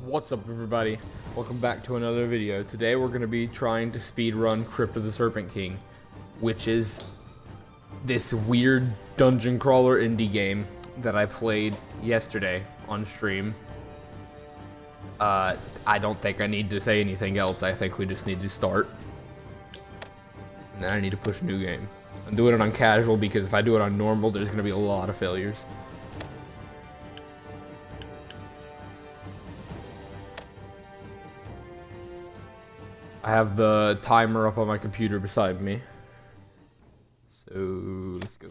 What's up, everybody? Welcome back to another video. Today we're going to be trying to speedrun Crypt of the Serpent King, which is this weird dungeon crawler indie game that I played yesterday on stream. I don't think I need to say anything else. I think we just need to start. And then I need to push a new game. I'm doing it on casual because if I do it on normal, there's going to be a lot of failures. I have the timer up on my computer beside me. So, let's go.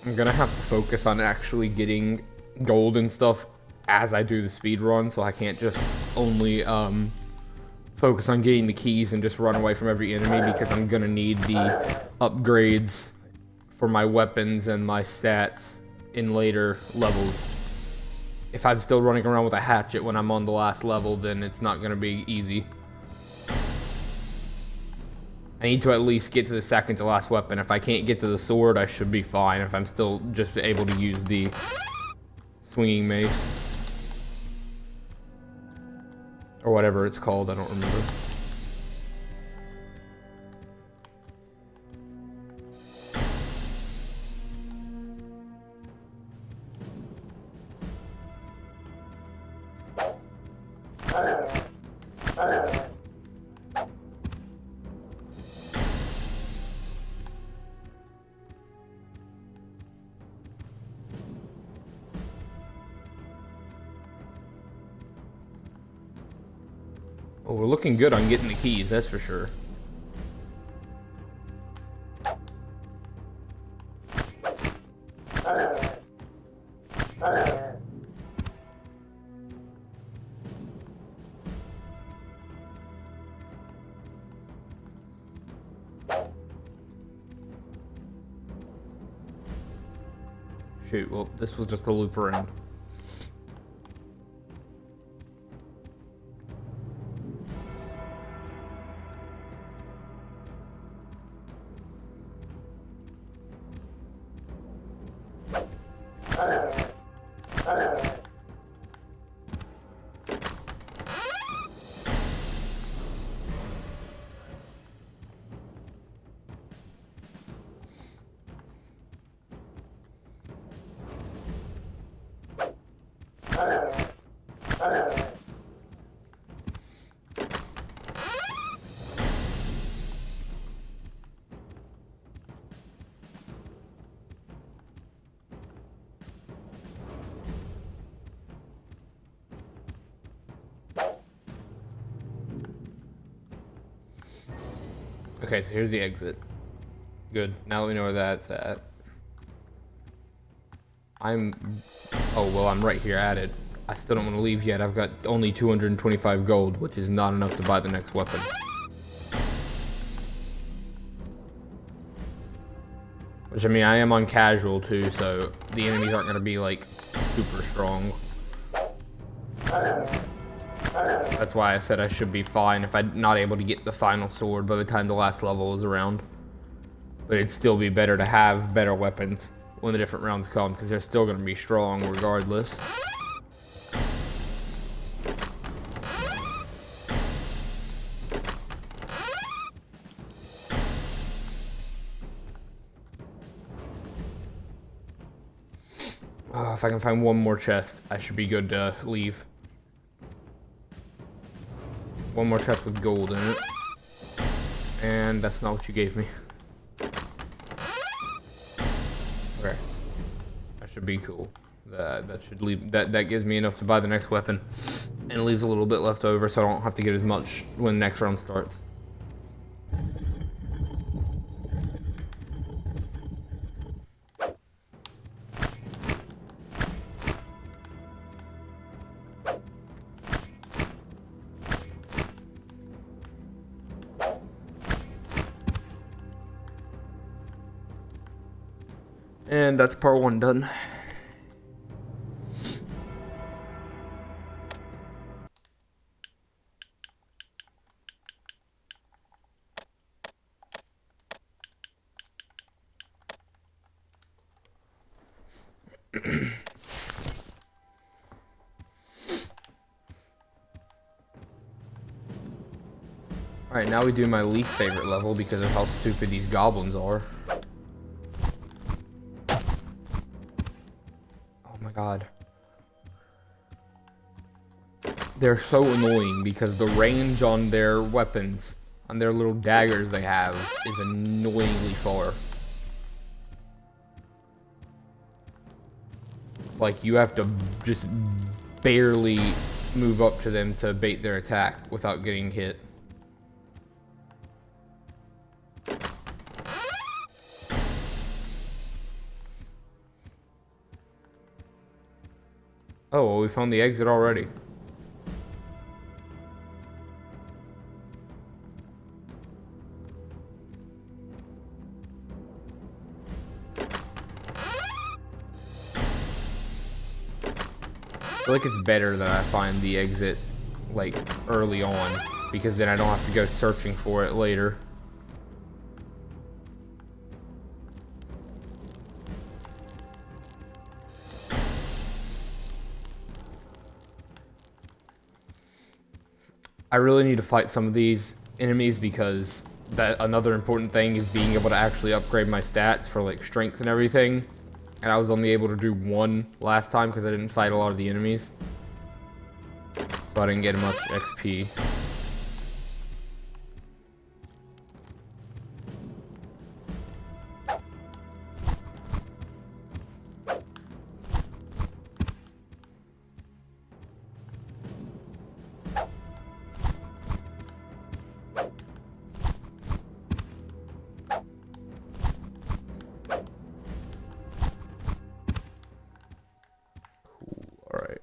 I'm gonna have to focus on actually getting gold and stuff as I do the speed run, so I can't just only focus on getting the keys and just run away from every enemy, because I'm gonna need the upgrades for my weapons and my stats in later levels. If I'm still running around with a hatchet when I'm on the last level, then it's not gonna be easy. I need to at least get to the second to last weapon. If I can't get to the sword, I should be fine if I'm still just able to use the swinging mace. Or whatever it's called, I don't remember. Well, we're looking good on getting the keys, that's for sure. Shoot, well, this was just a loop around. Okay, so here's the exit. Good. Now that we know where that's at. Oh, well, I'm right here at it. I still don't want to leave yet. I've got only 225 gold, which is not enough to buy the next weapon. Which, I mean, I am on casual, too, so the enemies aren't going to be, like, super strong. That's why I said I should be fine if I'm not able to get the final sword by the time the last level is around. But it'd still be better to have better weapons when the different rounds come, because they're still going to be strong regardless. If I can find one more chest, I should be good to leave. One more chest with gold in it. And that's not what you gave me. Okay. That should be cool. That should leave that gives me enough to buy the next weapon. And it leaves a little bit left over, so I don't have to get as much when the next round starts. And that's part 1 done. Alright, now we do my least favorite level because of how stupid these goblins are. Oh my god. They're so annoying because the range on their weapons, on their little daggers they have, is annoyingly far. Like, you have to just barely move up to them to bait their attack without getting hit. Oh, well, we found the exit already. I feel like it's better that I find the exit, like, early on, because then I don't have to go searching for it later. I really need to fight some of these enemies because that another important thing is being able to actually upgrade my stats for, like, strength and everything. And I was only able to do 1 last time because I didn't fight a lot of the enemies. So I didn't get much XP. Alright.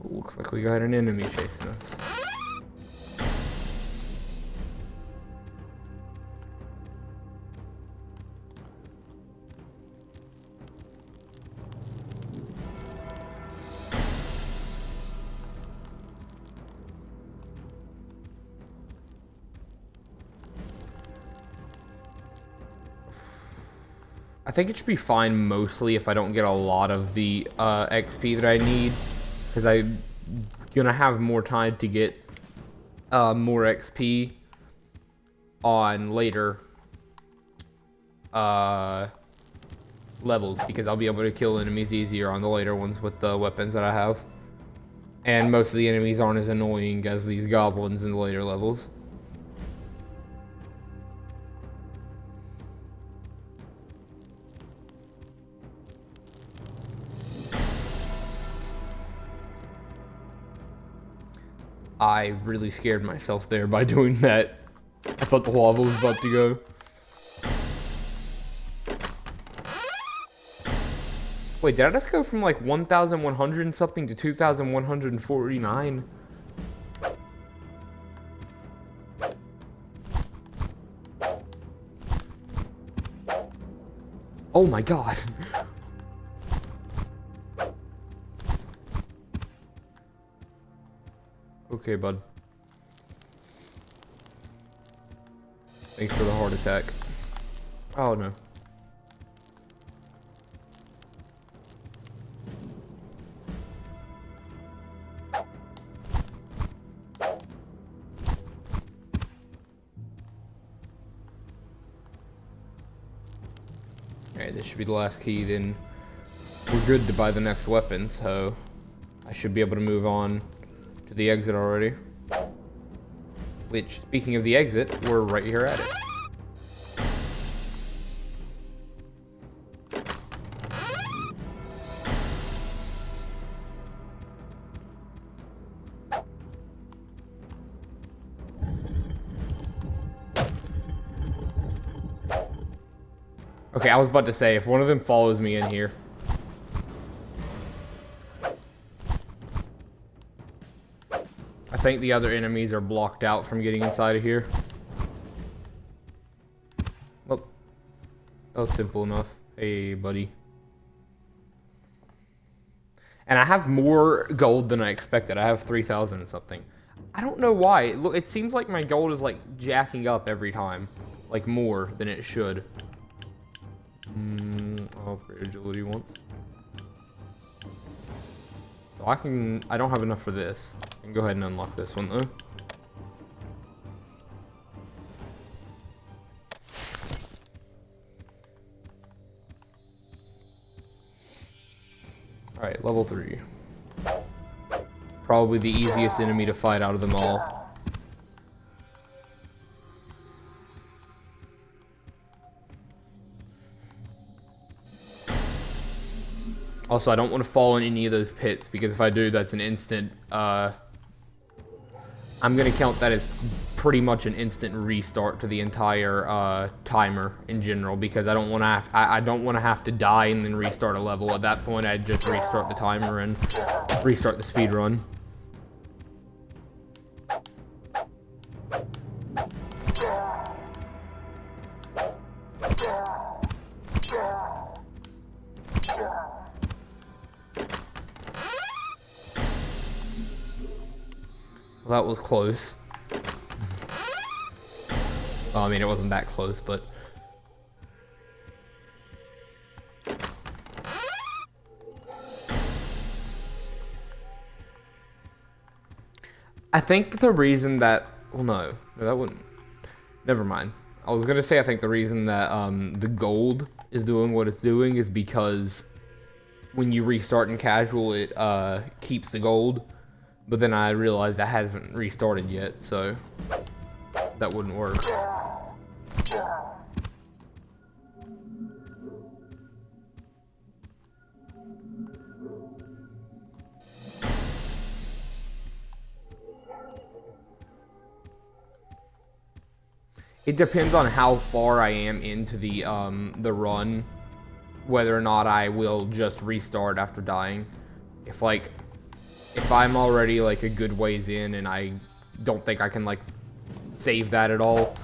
Looks like we got an enemy chasing us. I think it should be fine mostly if I don't get a lot of the XP that I need, because I'm gonna have more time to get more XP on later levels, because I'll be able to kill enemies easier on the later ones with the weapons that I have. And most of the enemies aren't as annoying as these goblins in the later levels. I really scared myself there by doing that. I thought the lava was about to go. Wait, did I just go from like 1,100 and something to 2,149? Oh my god. Okay, bud. Thanks for the heart attack. Oh no. Alright, this should be the last key, then we're good to buy the next weapon, so I should be able to move on to the exit already. Which, speaking of the exit, we're right here at it. Okay, I was about to say, if one of them follows me in here. I think the other enemies are blocked out from getting inside of here. Well, that was simple enough. Hey, buddy. And I have more gold than I expected. I have 3,000 and something. I don't know why. Look, it seems like my gold is like jacking up every time. Like more than it should. I'll upgrade agility once. So I don't have enough for this. I can go ahead and unlock this one though. Alright, level 3. Probably the easiest enemy to fight out of them all. Also, I don't want to fall in any of those pits, because if I do, that's an instant, I'm going to count that as pretty much an instant restart to the entire, timer in general, because I don't want to I don't want to have to die and then restart a level. At that point, I'd just restart the timer and restart the speedrun. Well, that was close. Well, I mean, it wasn't that close, but... I think the reason that... Well, no, that wouldn't... Never mind. I was gonna say I think the reason that the gold is doing what it's doing is because when you restart in casual, it keeps the gold. But then I realized I haven't restarted yet, so that wouldn't work. It depends on how far I am into the run, whether or not I will just restart after dying. If I'm already like a good ways in and I don't think I can like save that at all,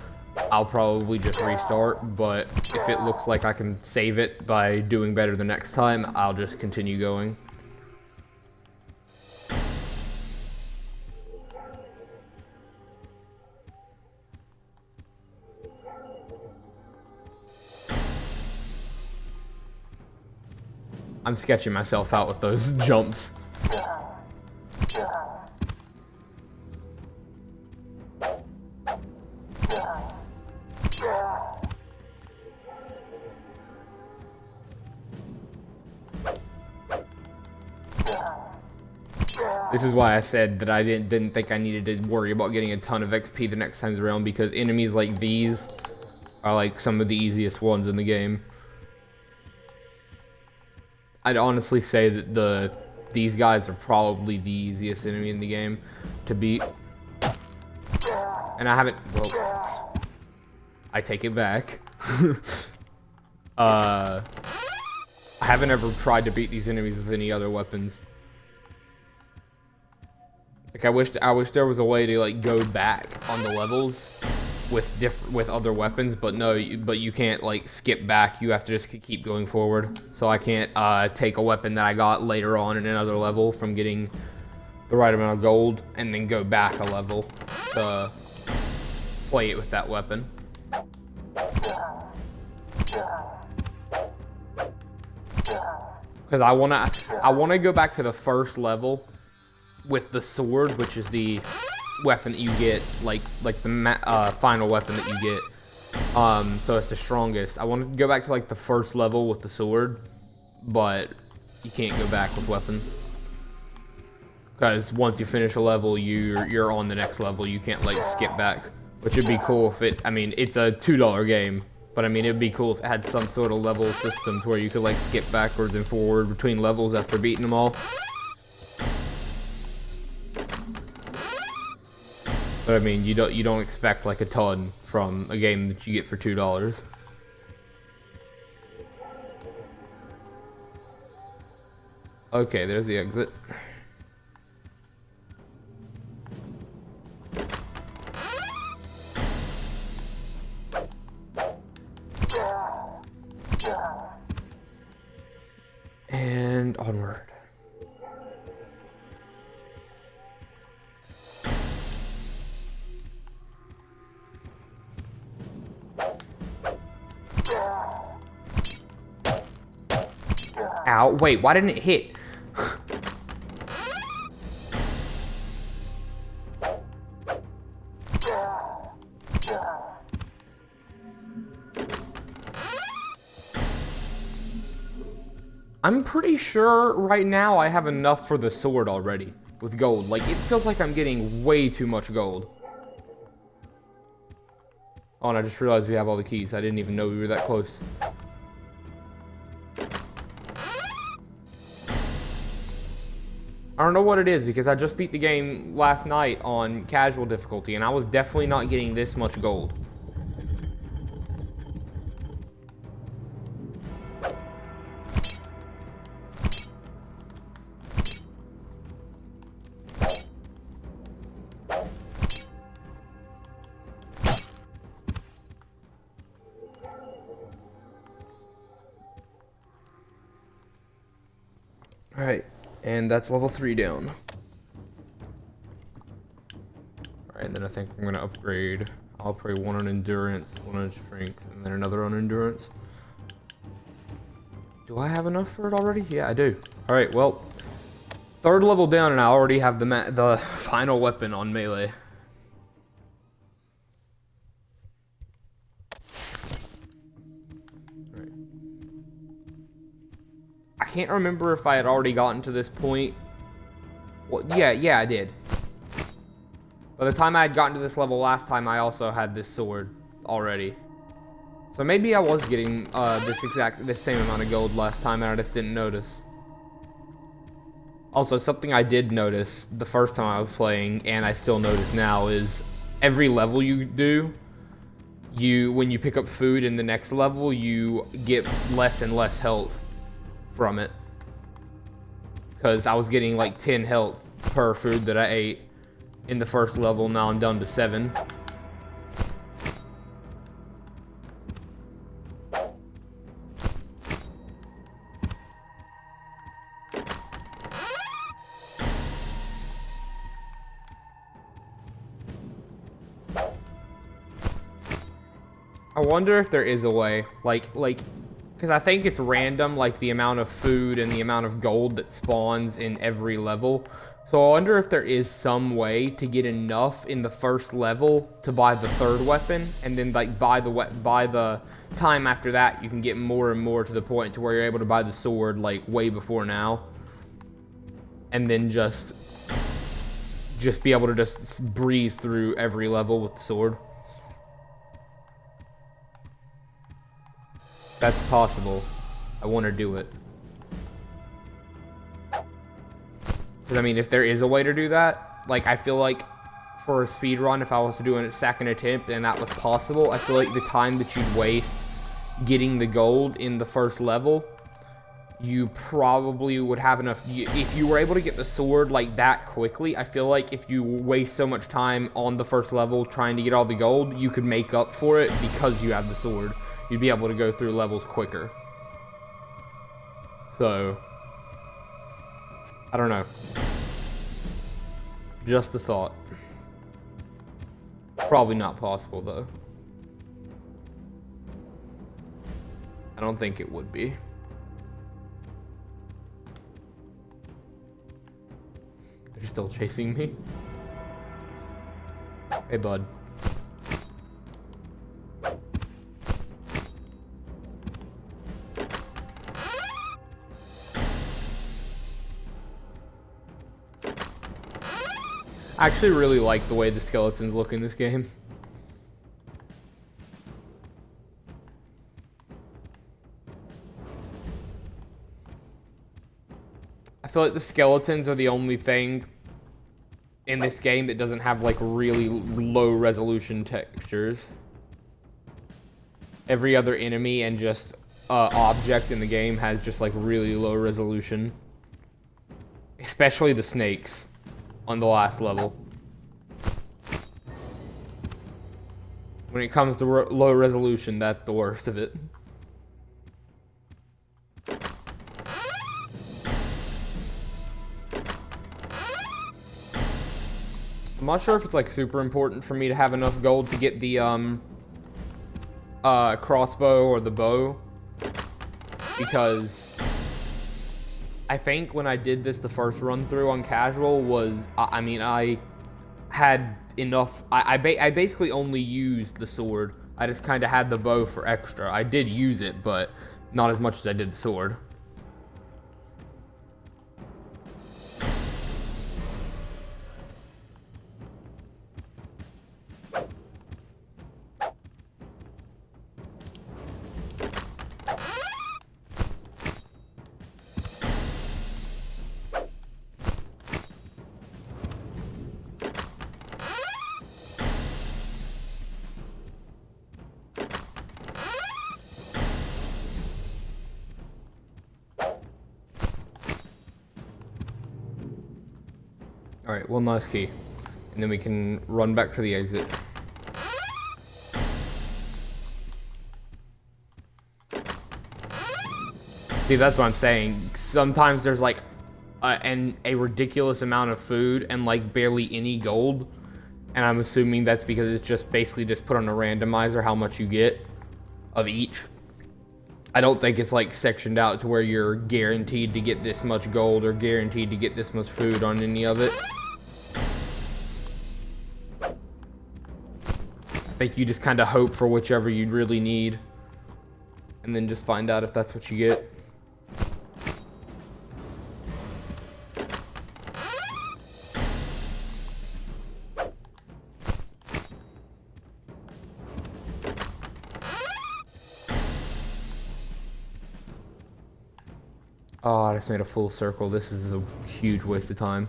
I'll probably just restart. But if it looks like I can save it by doing better the next time, I'll just continue going. I'm sketching myself out with those jumps. This is why I said that I didn't think I needed to worry about getting a ton of XP the next time around, because enemies like these are like some of the easiest ones in the game. I'd honestly say that these guys are probably the easiest enemy in the game to beat. And I haven't, well, I take it back. I haven't ever tried to beat these enemies with any other weapons. Like I wish there was a way to like go back on the levels with other weapons, but no, but you can't like skip back. You have to just keep going forward. So I can't take a weapon that I got later on in another level from getting the right amount of gold and then go back a level to play it with that weapon. Because I wanna go back to the first level with the sword, which is the weapon that you get, like the final weapon that you get. So it's the strongest. I want to go back to like the first level with the sword, but you can't go back with weapons. Because once you finish a level, you're on the next level. You can't like skip back, which would be cool if it. I mean, it's a $2 game, but I mean, it'd be cool if it had some sort of level system to where you could like skip backwards and forward between levels after beating them all. But I mean, you don't expect like a ton from a game that you get for $2. Okay, there's the exit. And onward. Ow, wait, why didn't it hit? I'm pretty sure right now I have enough for the sword already with gold. Like, it feels like I'm getting way too much gold. Oh, and I just realized we have all the keys. I didn't even know we were that close. I don't know what it is, because I just beat the game last night on casual difficulty, and I was definitely not getting this much gold. Alright, and that's level 3 down. Alright, and then I think I'm going to upgrade. I'll upgrade one on endurance, one on strength, and then another on endurance. Do I have enough for it already? Yeah, I do. Alright, well, 3rd level down, and I already have the final weapon on melee. I can't remember if I had already gotten to this point. Well, yeah, I did. By the time I had gotten to this level last time, I also had this sword already. So maybe I was getting this same amount of gold last time, and I just didn't notice. Also, something I did notice the first time I was playing, and I still notice now, is every level you do, when you pick up food in the next level, you get less and less health from it, because I was getting like 10 health per food that I ate in the first level. Now I'm down to 7. I wonder if there is a way, like because I think it's random, like the amount of food and the amount of gold that spawns in every level. So I wonder if there is some way to get enough in the first level to buy the 3rd weapon, and then like by the time after that, you can get more and more to the point to where you're able to buy the sword like way before now, and then just be able to just breeze through every level with the sword. That's possible. I want to do it. Because, I mean, if there is a way to do that, like, I feel like for a speedrun, if I was to do a second attempt and that was possible, I feel like the time that you'd waste getting the gold in the first level, you probably would have enough. If you were able to get the sword, like, that quickly, I feel like if you waste so much time on the first level trying to get all the gold, you could make up for it because you have the sword. You'd be able to go through levels quicker. So, I don't know. Just a thought. Probably not possible, though. I don't think it would be. They're still chasing me. Hey, bud. I actually really like the way the skeletons look in this game. I feel like the skeletons are the only thing in this game that doesn't have like really low resolution textures. Every other enemy and just object in the game has just like really low resolution. Especially the snakes on the last level. When it comes to low resolution, that's the worst of it. I'm not sure if it's like super important for me to have enough gold to get the crossbow or the bow, because I think when I did this the first run through on casual was, I mean, I had enough. I basically only used the sword. I just kind of had the bow for extra. I did use it, but not as much as I did the sword. Alright, one last key. And then we can run back to the exit. See, that's what I'm saying. Sometimes there's like a ridiculous amount of food and like barely any gold. And I'm assuming that's because it's just basically just put on a randomizer how much you get of each. I don't think it's like sectioned out to where you're guaranteed to get this much gold or guaranteed to get this much food on any of it. I think you just kind of hope for whichever you really need, and then just find out if that's what you get. Oh, I just made a full circle. This is a huge waste of time.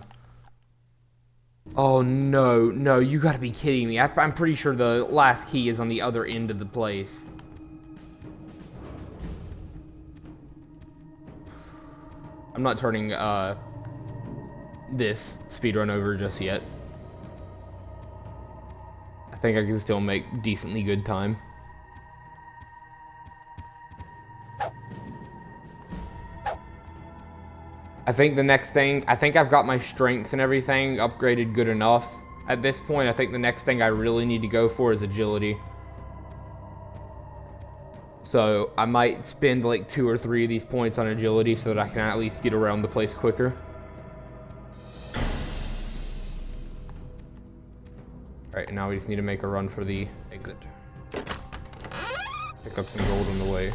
Oh, no, no, you gotta be kidding me. I'm pretty sure the last key is on the other end of the place. I'm not turning, this speedrun over just yet. I think I can still make decently good time. I think the next thing, I think I've got my strength and everything upgraded good enough. At this point, I think the next thing I really need to go for is agility. So I might spend like 2 or 3 of these points on agility so that I can at least get around the place quicker. Alright, and now we just need to make a run for the exit. Pick up some gold on the way.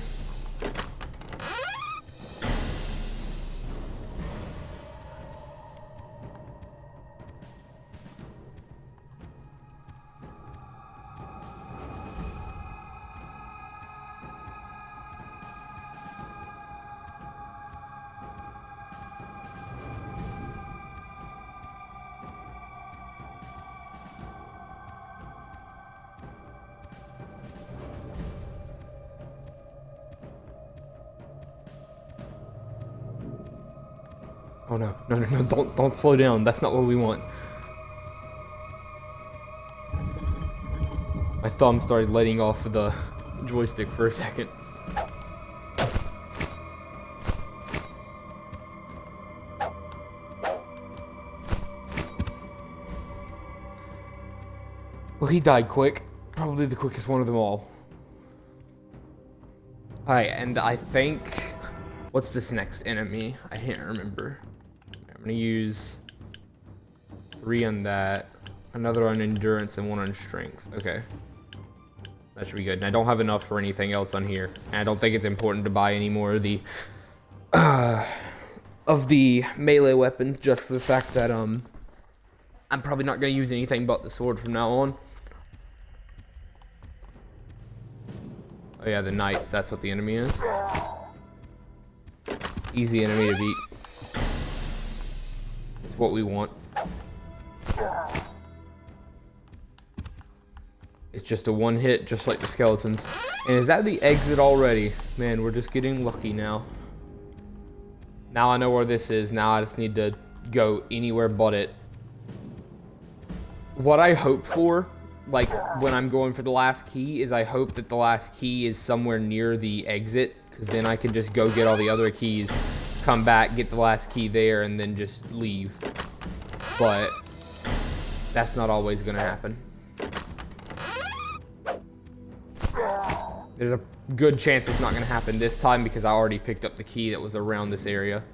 Oh no, no, no, no, don't slow down. That's not what we want. My thumb started letting off of the joystick for a second. Well, he died quick. Probably the quickest one of them all. Alright, and I think... What's this next enemy? I can't remember. I'm gonna use 3 on that, another on endurance, and 1 on strength. Okay. That should be good. And I don't have enough for anything else on here. And I don't think it's important to buy any more of the melee weapons, just for the fact that I'm probably not going to use anything but the sword from now on. Oh yeah, the knights, that's what the enemy is. Easy enemy to beat. It's what we want. It's just a one hit, just like the skeletons. And is that the exit already? Man, we're just getting lucky now. Now I know where this is. Now I just need to go anywhere but it. What I hope for, like when I'm going for the last key, is I hope that the last key is somewhere near the exit, because then I can just go get all the other keys, come back, get the last key there, and then just leave. But that's not always going to happen. There's a good chance it's not going to happen this time because I already picked up the key that was around this area.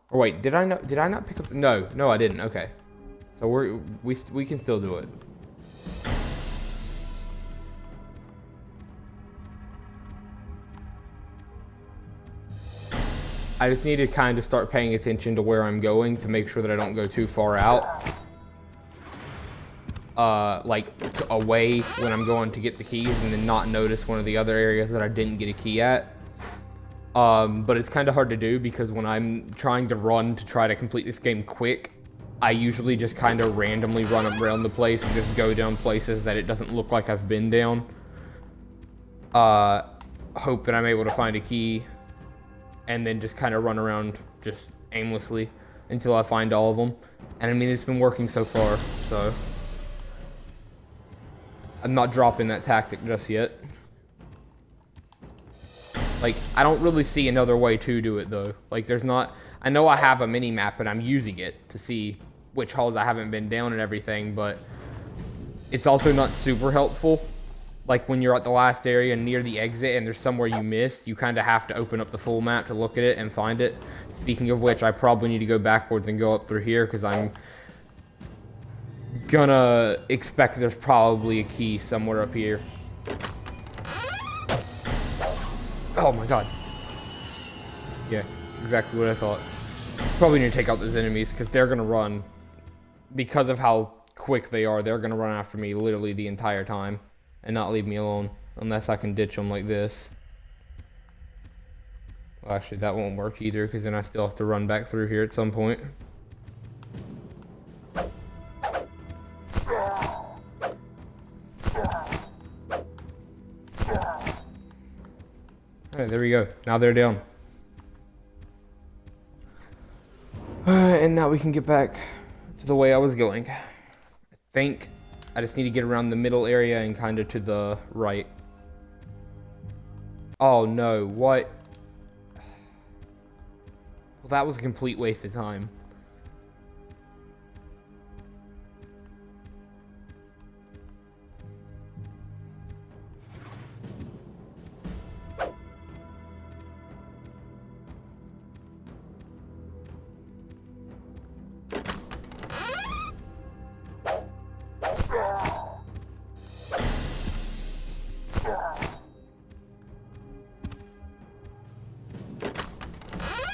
Or wait, did I not pick up the, no, I didn't. Okay. So we can still do it. I just need to kind of start paying attention to where I'm going to make sure that I don't go too far out. Like away when I'm going to get the keys and then not notice one of the other areas that I didn't get a key at. But it's kind of hard to do because when I'm trying to run to try to complete this game quick, I usually just kind of randomly run around the place and just go down places that it doesn't look like I've been down. Hope that I'm able to find a key and then just kind of run around just aimlessly until I find all of them. And I mean, it's been working so far, so I'm not dropping that tactic just yet. Like, I don't really see another way to do it, though. Like, there's not... I know I have a mini-map, and I'm using it to see which halls I haven't been down and everything, but it's also not super helpful. Like, when you're at the last area near the exit and there's somewhere you missed, you kind of have to open up the full map to look at it and find it. Speaking of which, I probably need to go backwards and go up through here, because I'm gonna expect there's probably a key somewhere up here. Oh my god. Yeah, exactly what I thought. Probably need to take out those enemies because they're gonna run. Because of how quick they are, they're gonna run after me literally the entire time and not leave me alone unless I can ditch them like this. Well, actually, that won't work either because then I still have to run back through here at some point. Alright, there we go. Now they're down. And now we can get back to the way I was going. I think I just need to get around the middle area and kind of to the right. Oh no, what? Well, that was a complete waste of time.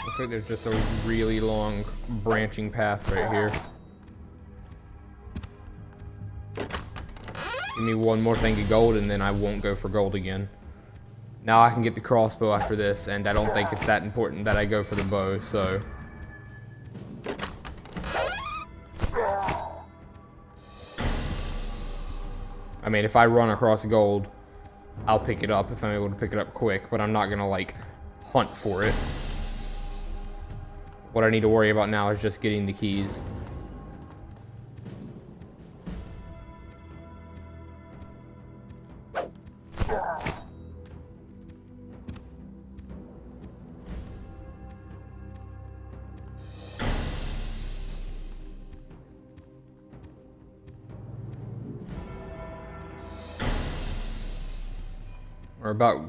Looks like there's just a really long branching path right here. Give me one more thing of gold and then I won't go for gold again. Now I can get the crossbow after this, and I don't think it's that important that I go for the bow, so... I mean, if I run across gold, I'll pick it up if I'm able to pick it up quick, but I'm not gonna, like, hunt for it. What I need to worry about now is just getting the keys.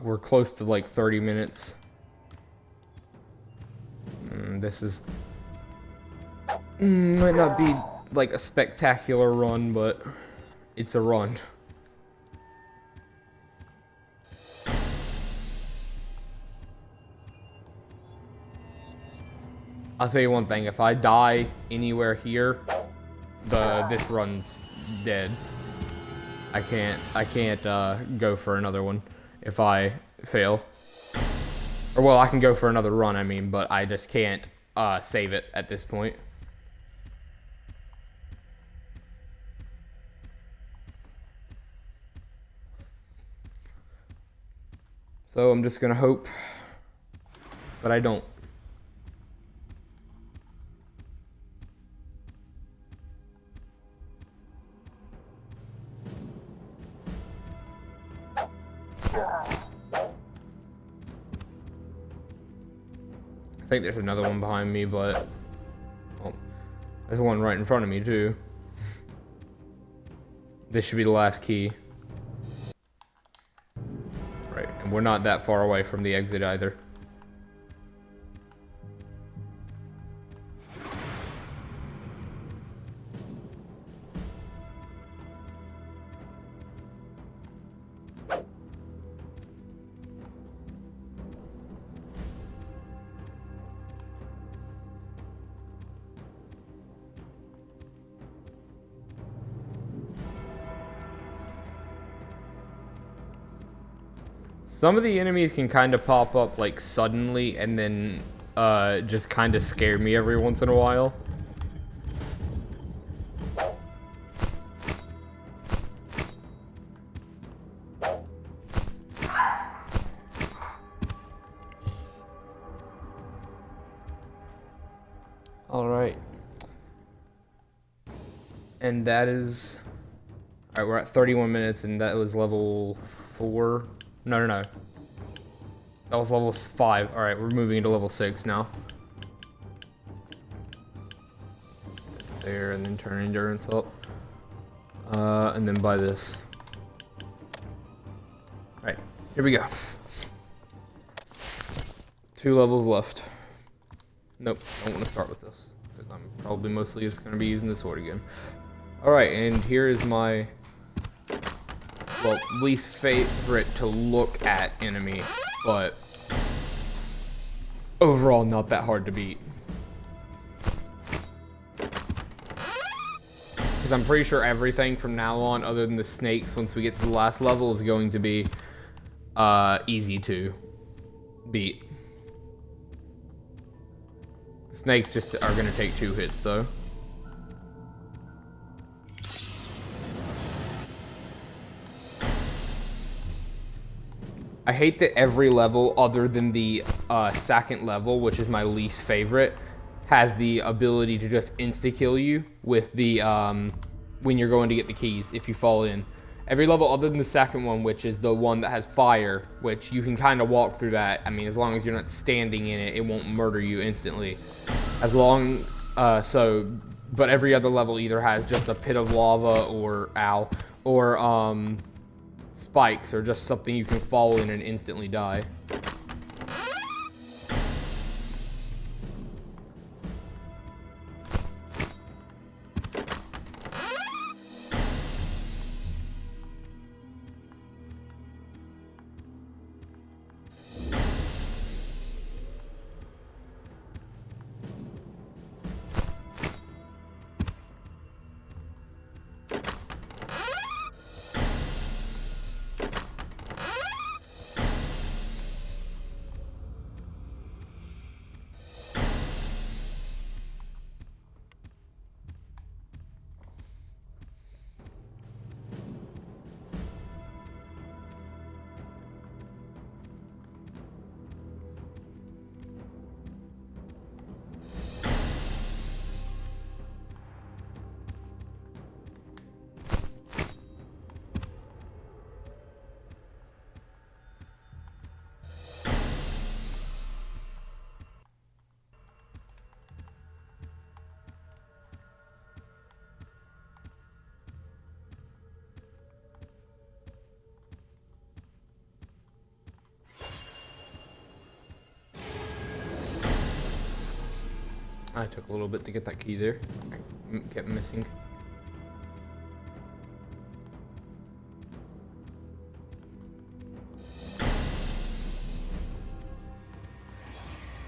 We're close to like 30 minutes. This is might not be like a spectacular run, but it's a run. I'll tell you one thing, if I die anywhere here, this run's dead. I can't go for another one if I fail. Or well, I can go for another run, I mean, but I just can't save it at this point. So I'm just gonna hope, but I don't. I think there's another one behind me, but oh, there's one right in front of me too. This should be the last key. Right, and we're not that far away from the exit either. Some of the enemies can kind of pop up like suddenly and then just kind of scare me every once in a while. All right. And that is... All right, we're at 31 minutes and that was level 4. No. That was level 5. Alright, we're moving into level 6 now. There, and then turn endurance up. And then buy this. Alright, here we go. 2 levels left. Nope, don't want to start with this. Because I'm probably mostly just going to be using the sword again. Alright, and here is my... well, least favorite to look at enemy, but overall not that hard to beat. Because I'm pretty sure everything from now on, other than the snakes, once we get to the last level, is going to be easy to beat. Snakes just are going to take 2 hits, though. I hate that every level other than the second level, which is my least favorite, has the ability to just insta-kill you with the, when you're going to get the keys, if you fall in. Every level other than the second one, which is the one that has fire, which you can kind of walk through that. I mean, as long as you're not standing in it, it won't murder you instantly. As long, but every other level either has just a pit of lava or, spikes, or just something you can fall in and instantly die. I took a little bit to get that key there. I kept missing.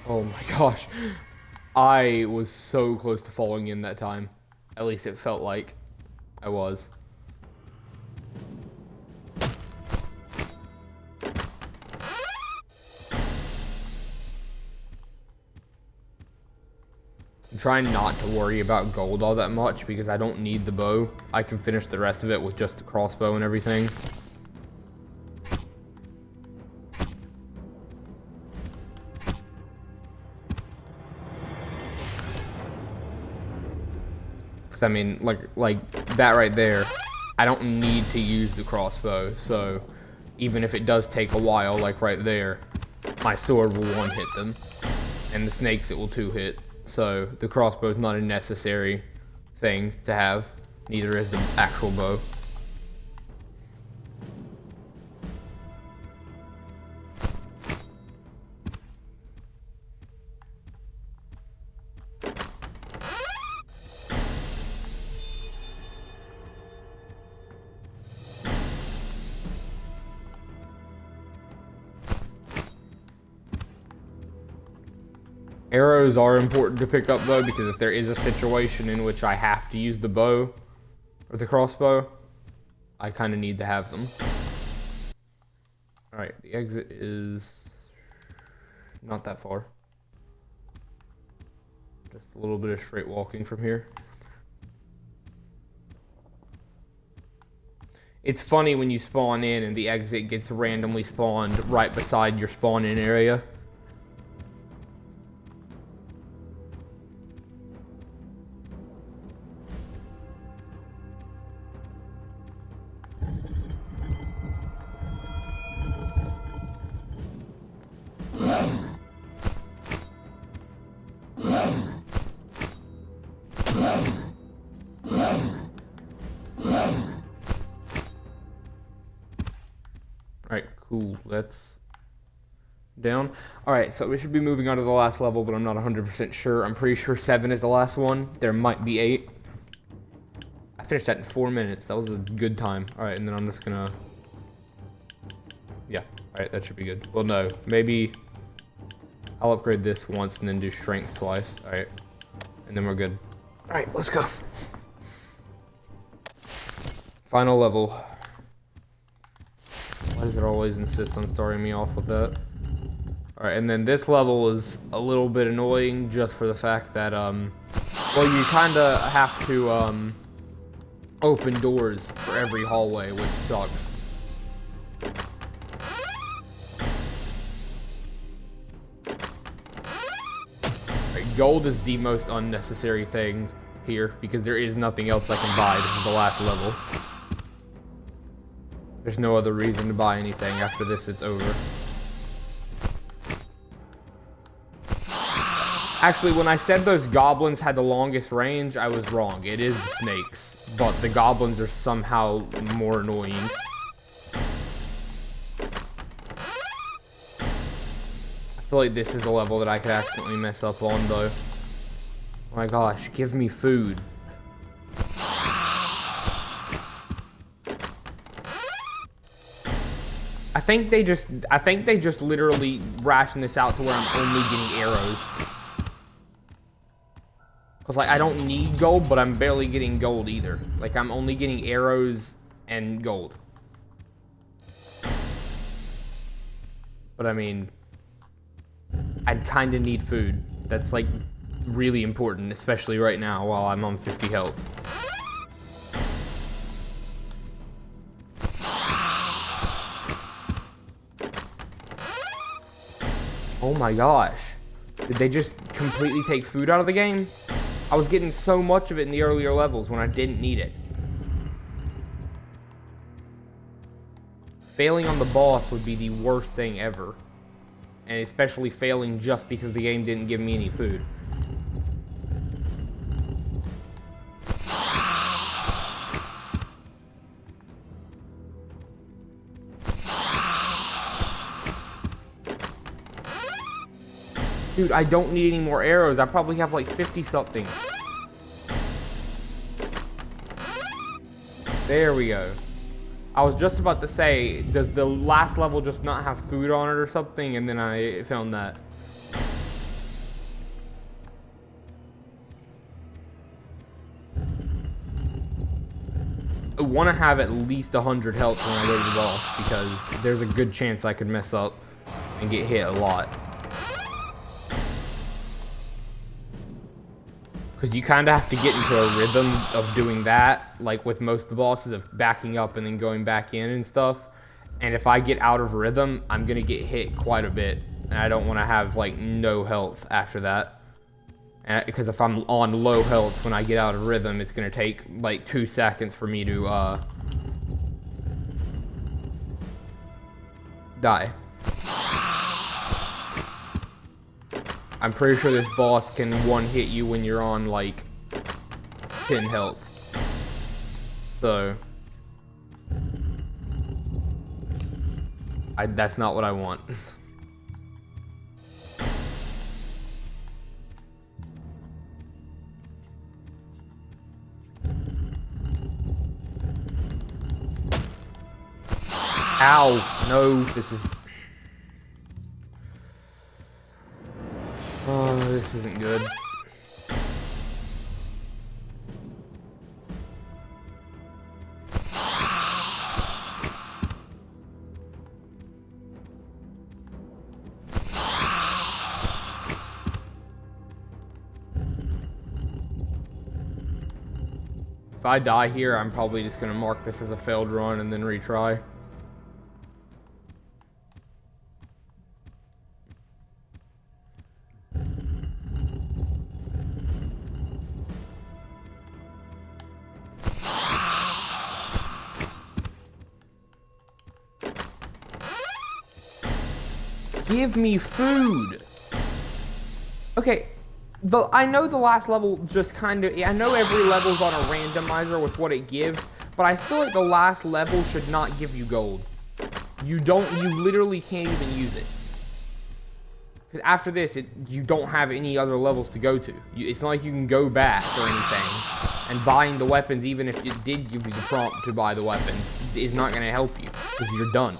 Oh my gosh. I was so close to falling in that time. At least it felt like I was. I'm trying not to worry about gold all that much because I don't need the bow. I can finish the rest of it with just the crossbow and everything. Because I mean, like that right there, I don't need to use the crossbow. So even if it does take a while, like right there, my sword will one hit them, and the snakes it will two hit. So the crossbow is not a necessary thing to have. Neither is the actual bow. Arrows are important to pick up though, because if there is a situation in which I have to use the bow or the crossbow, I kind of need to have them. Alright, the exit is not that far. Just a little bit of straight walking from here. It's funny when you spawn in and the exit gets randomly spawned right beside your spawn-in area. Alright, cool. That's down. Alright, so we should be moving on to the last level, but I'm not 100% sure. I'm pretty sure 7 is the last one. There might be 8. I finished that in 4 minutes. That was a good time. Alright, and then I'm just gonna... Yeah, alright, that should be good. Well, no. Maybe I'll upgrade this once and then do strength twice. Alright, and then we're good. Alright, let's go. Final level. Why does it always insist on starting me off with that? Alright, and then this level is a little bit annoying just for the fact that, well, you kinda have to, open doors for every hallway, which sucks. Alright, gold is the most unnecessary thing here, because there is nothing else I can buy. This is the last level. There's no other reason to buy anything. After this, it's over. Actually, when I said those goblins had the longest range, I was wrong. It is the snakes, but the goblins are somehow more annoying. I feel like this is a level that I could accidentally mess up on, though. Oh my gosh, give me food. I think they just literally ration this out to where I'm only getting arrows. Cause like I don't need gold, but I'm barely getting gold either. Like I'm only getting arrows and gold. But I mean, I'd kind of need food. That's like really important, especially right now while I'm on 50 health. Oh my gosh. Did they just completely take food out of the game? I was getting so much of it in the earlier levels when I didn't need it. Failing on the boss would be the worst thing ever. And especially failing just because the game didn't give me any food. Dude, I don't need any more arrows. I probably have like 50 something. There we go. I was just about to say, does the last level just not have food on it or something? And then I found that. want to have at least 100 health when I go to the boss, because there's a good chance I could mess up and get hit a lot. Because you kind of have to get into a rhythm of doing that, like with most of the bosses, of backing up and then going back in and stuff. And if I get out of rhythm, I'm going to get hit quite a bit. And I don't want to have, like, no health after that. Because if I'm on low health when I get out of rhythm, it's going to take, like, 2 seconds for me to, die. I'm pretty sure this boss can one-hit you when you're on, like, 10 health. So... that's not what I want. Ow! No, this is... oh, this isn't good. If I die here, I'm probably just gonna mark this as a failed run and then retry. Give me food! Okay. I know the last level just kind of... I know every level's on a randomizer with what it gives, but I feel like the last level should not give you gold. You literally can't even use it. Because after this, you don't have any other levels to go to. It's not like you can go back or anything. And buying the weapons, even if it did give you the prompt to buy the weapons, is not going to help you. Because you're done.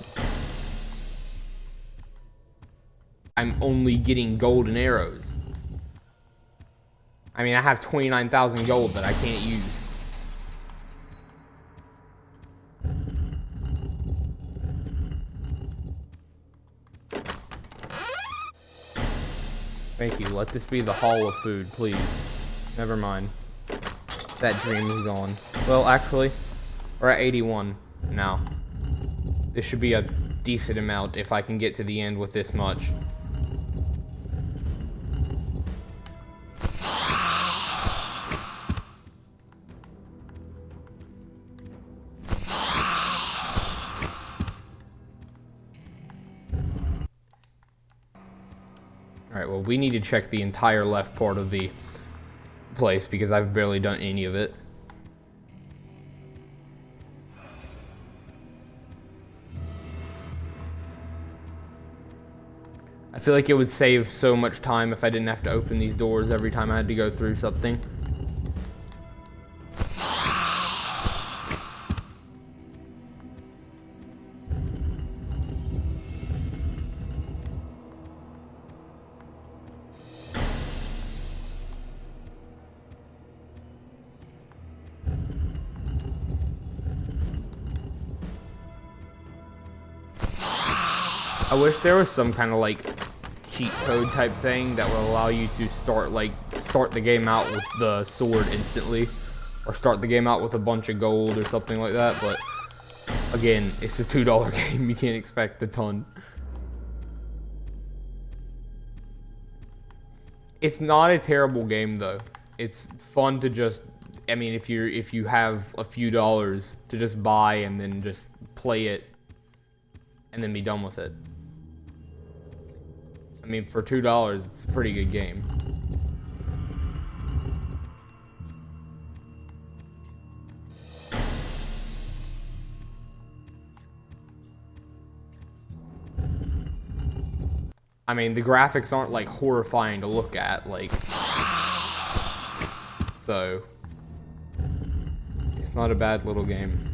I'm only getting golden arrows. I mean, I have 29,000 gold that I can't use. Thank you. Let this be the hall of food, please. Never mind. That dream is gone. Well, actually, we're at 81 now. This should be a decent amount if I can get to the end with this much. Alright, well, we need to check the entire left part of the place because I've barely done any of it. I feel like it would save so much time if I didn't have to open these doors every time I had to go through something. I wish there was some kind of like cheat code type thing that would allow you to start the game out with the sword instantly, or start the game out with a bunch of gold or something like that. But again, it's a $2 game. You can't expect a ton. It's not a terrible game though. It's fun to just, I mean, if you have a few dollars to just buy and then just play it and then be done with it. I mean, for $2, it's a pretty good game. I mean, the graphics aren't like horrifying to look at, like, so it's not a bad little game.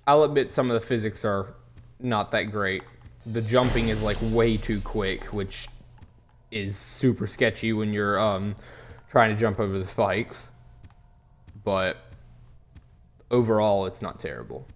I'll admit some of the physics are not that great. The jumping is like way too quick, which is super sketchy when you're trying to jump over the spikes. But overall, it's not terrible.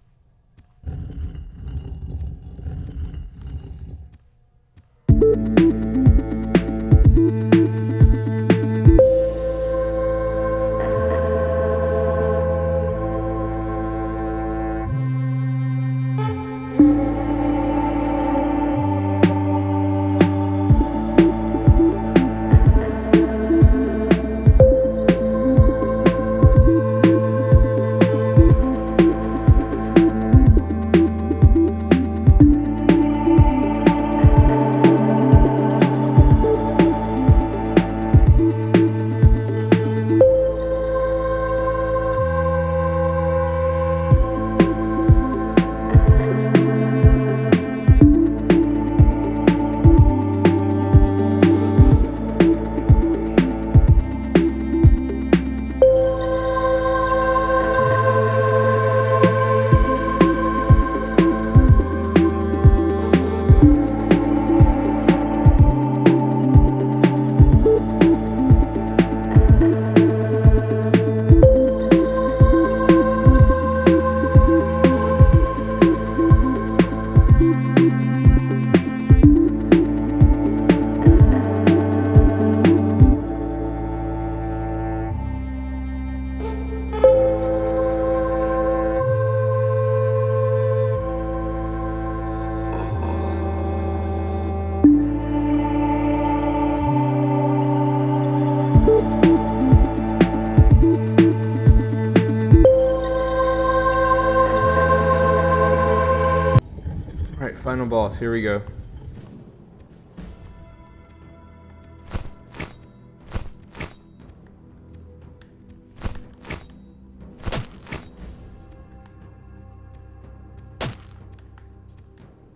Alright, final boss, here we go.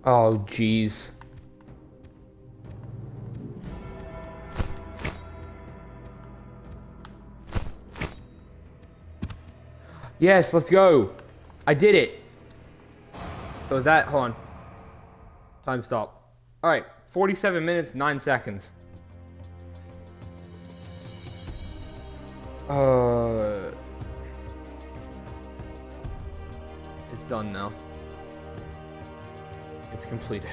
Oh, jeez. Yes, let's go. I did it. So is that, hold on. Time stop. Alright, 47 minutes, 9 seconds. It's done now. It's completed.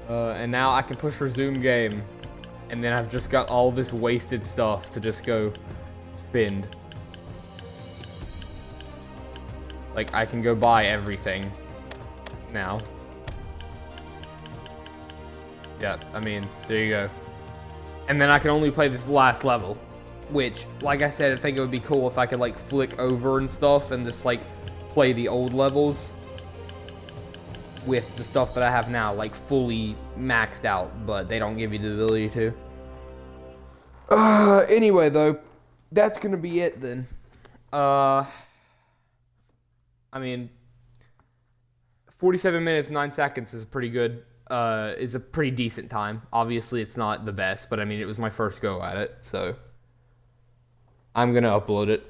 And now I can push resume game. And then I've just got all this wasted stuff to just go spend. Like, I can go buy everything now. Yeah, I mean, there you go. And then I can only play this last level. Which, like I said, I think it would be cool if I could, like, flick over and stuff and just, like, play the old levels with the stuff that I have now, like, fully maxed out, but they don't give you the ability to. Anyway, though, that's gonna be it, then. I mean, 47 minutes, 9 seconds is pretty good, is a pretty decent time. Obviously, it's not the best, but I mean, it was my first go at it, so I'm gonna upload it.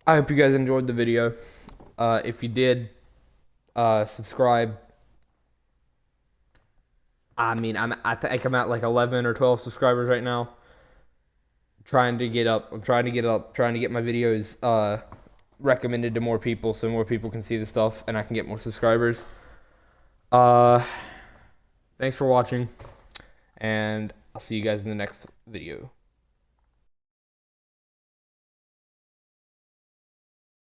I hope you guys enjoyed the video. If you did, subscribe. I mean, I think I'm at like 11 or 12 subscribers right now. I'm trying to get my videos recommended to more people so more people can see the stuff and I can get more subscribers. Thanks for watching, and I'll see you guys in the next video.